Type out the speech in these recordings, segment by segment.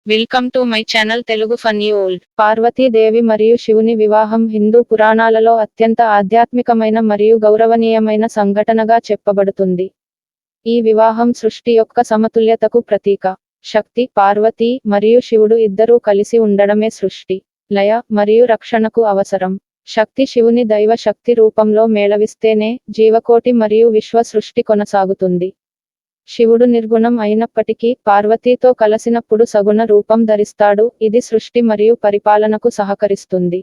Welcome to my channel Telugu funny old. Parvatidevi మరియు శివుని వివాహం హిందూ పురాణాలలో అత్యంత ఆధ్యాత్మికమైన మరియు గౌరవనీయమైన సంఘటనగా చెప్పబడుతుంది. ఈ వివాహం సృష్టి యొక్క సమతుల్యతకు ప్రతీక. శక్తి, పార్వతి మరియు శివుడు ఇద్దరూ కలిసి ఉండడమే సృష్టి, లయ మరియు రక్షణకు అవసరం. శక్తి శివుని దైవ శక్తి రూపంలో మేళవిస్తేనే జీవకోటి మరియు విశ్వ సృష్టి కొనసాగుతుంది. శివుడు నిర్గుణం అయినప్పటికీ పార్వతీతో కలసినప్పుడు సగుణ రూపం ధరిస్తాడు, ఇది సృష్టి మరియు పరిపాలనకు సహకరిస్తుంది.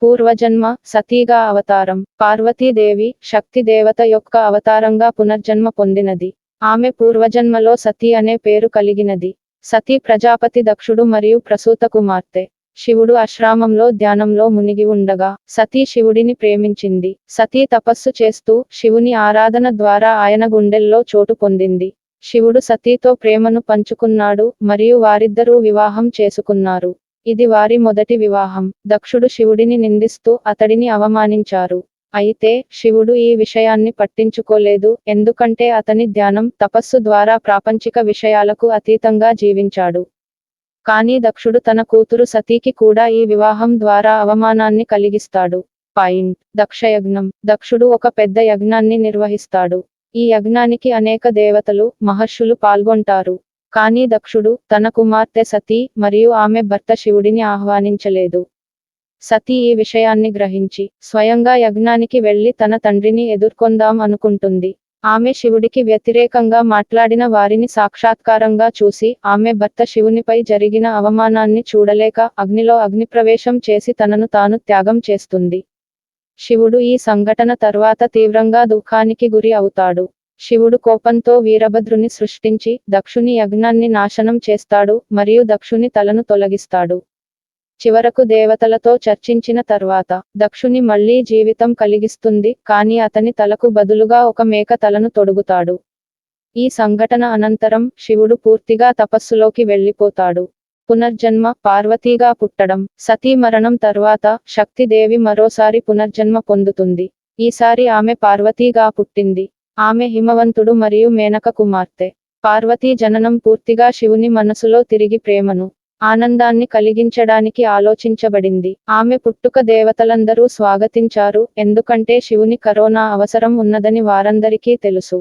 పూర్వజన్మ సతీగా అవతారం. పార్వతీదేవి శక్తి దేవత యొక్క అవతారంగా పునర్జన్మ పొందినది. ఆమె పూర్వజన్మలో సతీ అనే పేరు కలిగినది. సతీ ప్రజాపతి దక్షుడు మరియు ప్రసూత కుమార్తె. శివుడు ఆశ్రమంలో ధ్యానంలో మునిగి ఉండగా సతీ శివుడిని ప్రేమించింది. సతీ తపస్సు చేస్తూ శివుని ఆరాధన ద్వారా ఆయన గుండెల్లో చోటు పొందింది. శివుడు సతీతో ప్రేమను పంచుకున్నాడు మరియు వారిద్దరూ వివాహం చేసుకున్నారు. ఇది వారి మొదటి వివాహం. దక్షుడు శివుడిని నిందిస్తూ అతడిని అవమానించారు. అయితే శివుడు ఈ విషయాన్ని పట్టించుకోలేదు, ఎందుకంటే అతని ధ్యానం, తపస్సు ద్వారా ప్రాపంచిక విషయాలకు అతీతంగా జీవించాడు. కానీ దక్షుడు తన కూతురు సతీకి కూడా ఈ వివాహం ద్వారా అవమానాన్ని కలిగిస్తాడు. దక్షయజ్ఞం. దక్షుడు ఒక పెద్ద యజ్ఞాన్ని నిర్వహిస్తాడు. ఈ యజ్ఞానికి అనేక దేవతలు, మహర్షులు పాల్గొంటారు. కానీ దక్షుడు తన కుమార్తె సతీ మరియు ఆమె భర్త శివుడిని ఆహ్వానించలేదు. సతీ ఈ విషయాన్ని గ్రహించి స్వయంగా యజ్ఞానికి వెళ్లి తన తండ్రిని ఎదుర్కొందాం అనుకుంటుంది. ఆమె శివుడికి వ్యతిరేకంగా మాట్లాడిన వారిని సాక్షాత్కారంగా చూసి ఆమె భర్త శివునిపై జరిగిన అవమానాన్ని చూడలేక అగ్నిలో అగ్నిప్రవేశం చేసి తనను తాను త్యాగం చేస్తుంది. శివుడు ఈ సంఘటన తర్వాత తీవ్రంగా దుఃఖానికి గురి అవుతాడు. శివుడు కోపంతో వీరభద్రుని సృష్టించి దక్షుని యజ్ఞాన్ని నాశనం చేస్తాడు మరియు దక్షుని తలను తొలగిస్తాడు. చివరకు దేవతలతో చర్చించిన తర్వాత దక్షుని మళ్లీ జీవితం కలిగిస్తుంది, కానీ అతని తలకు బదులుగా ఒక మేక తలను తొడుగుతాడు. ఈ సంఘటన అనంతరం శివుడు పూర్తిగా తపస్సులోకి వెళ్ళిపోతాడు. పునర్జన్మ. పార్వతీగా పుట్టడం. సతీ మరణం తర్వాత శక్తిదేవి మరోసారి పునర్జన్మ పొందుతుంది. ఈసారి ఆమె పార్వతీగా పుట్టింది. ఆమె హిమవంతుడు మరియు మేనక కుమార్తె. పార్వతీ జననం పూర్తిగా శివుని మనసులో తిరిగి ప్రేమను, ఆనందాన్ని కలిగించడానికి ఆలోచించబడింది. ఆమె పుట్టుక దేవతలందరూ స్వాగతించారు, ఎందుకంటే శివుని కరోనా అవసరం ఉన్నదని వారందరికీ తెలుసు.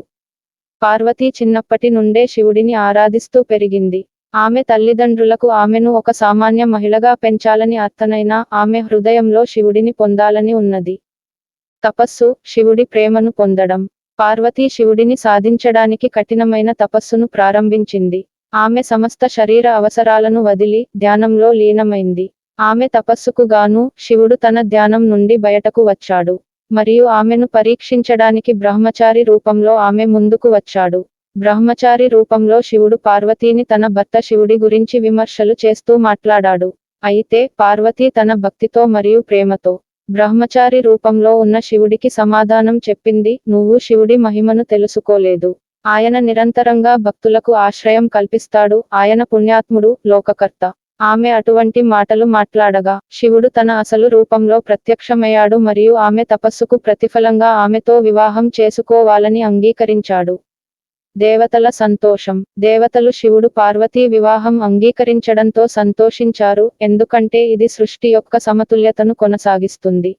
పార్వతీ చిన్నప్పటి నుండే శివుడిని ఆరాధిస్తూ పెరిగింది. ఆమె తల్లిదండ్రులకు ఆమెను ఒక సామాన్య మహిళగా పెంచాలని అర్థనైనా ఆమె హృదయంలో శివుడిని పొందాలని ఉన్నది. తపస్సు. శివుడి ప్రేమను పొందడం. పార్వతీ శివుడిని సాధించడానికి కఠినమైన తపస్సును ప్రారంభించింది. ఆమె సమస్త శరీర అవసరాలను వదిలి ధ్యానంలో లీనమైంది. ఆమె తపస్సుకు గాను శివుడు తన ధ్యానం నుండి బయటకు వచ్చాడు మరియు ఆమెను పరీక్షించడానికి బ్రహ్మచారి రూపంలో ఆమె ముందుకు వచ్చాడు. బ్రహ్మచారి రూపంలో శివుడు పార్వతీని తన భర్త శివుడి గురించి విమర్శలు చేస్తూ మాట్లాడాడు. అయితే పార్వతీ తన భక్తితో మరియు ప్రేమతో బ్రహ్మచారి రూపంలో ఉన్న శివుడికి సమాధానం చెప్పింది, నువ్వు శివుడి మహిమను తెలుసుకోలేదు. ఆయన నిరంతరంగా భక్తులకు ఆశ్రయం కల్పిస్తాడు, ఆయన పుణ్యాత్ముడు, లోకకర్త. ఆమె అటువంటి మాటలు మాట్లాడగా శివుడు తన అసలు రూపంలో ప్రత్యక్షమయ్యాడు మరియు ఆమె తపస్సుకు ప్రతిఫలంగా ఆమెతో వివాహం చేసుకోవాలని అంగీకరించాడు. దేవతల సంతోషం. దేవతలు శివుడు పార్వతీ వివాహం అంగీకరించడంతో సంతోషించారు, ఎందుకంటే ఇది సృష్టి యొక్క సమతుల్యతను కొనసాగిస్తుంది.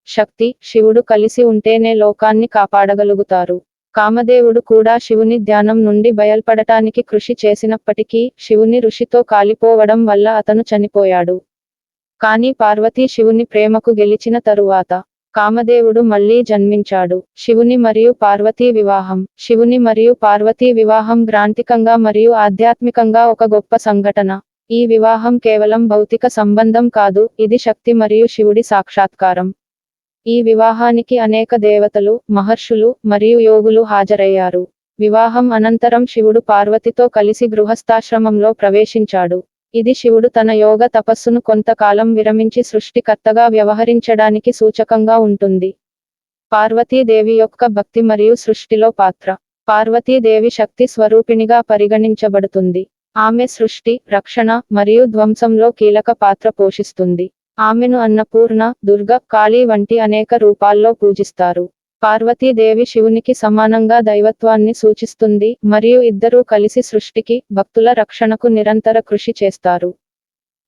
శక్తి. శివుడు కలిసి ఉంటేనే లోకాన్ని కాపాడగలుగుతారు. కామదేవుడు కూడా శివుని ధ్యానం నుండి బయల్పడటానికి కృషి చేసినప్పటికీ శివుని ఋషితో కాలిపోవడం వల్ల అతను చనిపోయాడు. కానీ పార్వతీ శివుని ప్రేమకు గెలిచిన తరువాత కామదేవుడు మళ్లీ జన్మించాడు. శివుని మరియు పార్వతీ వివాహం. శివుని మరియు పార్వతీ వివాహం గ్రాంథికంగా మరియు ఆధ్యాత్మికంగా ఒక గొప్ప సంఘటన. ఈ వివాహం కేవలం భౌతిక సంబంధం కాదు, ఇది శక్తి మరియు శివుడి సాక్షాత్కారం. ఈ వివాహానికి అనేక దేవతలు, మహర్షులు మరియు యోగులు హాజరయ్యారు. వివాహం అనంతరం శివుడు పార్వతితో కలిసి గృహస్థాశ్రమంలో ప్రవేశించాడు. ఇది శివుడు తన యోగ తపస్సును కొంతకాలం విరమించి సృష్టికర్తగా వ్యవహరించడానికి సూచకంగా ఉంటుంది. పార్వతీదేవి యొక్క భక్తి మరియు సృష్టిలో పాత్ర. పార్వతీదేవి శక్తి స్వరూపిణిగా పరిగణించబడుతుంది. ఆమె సృష్టి, రక్షణ మరియు ధ్వంసంలో కీలక పాత్ర పోషిస్తుంది. ఆమెను అన్నపూర్ణ, దుర్గ, కాళీ వంటి అనేక రూపాల్లో పూజిస్తారు. పార్వతీదేవి శివునికి సమానంగా దైవత్వాన్ని సూచిస్తుంది మరియు ఇద్దరూ కలిసి సృష్టికి, భక్తుల రక్షణకు నిరంతర కృషి చేస్తారు.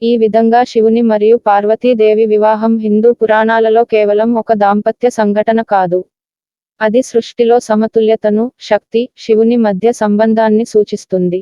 ఈ విధంగా శివుని మరియు పార్వతీదేవి వివాహం హిందూ పురాణాలలో కేవలం ఒక దాంపత్య సంఘటన కాదు. అది సృష్టిలో సమతుల్యతను, శక్తి, శివుని మధ్య సంబంధాన్ని సూచిస్తుంది.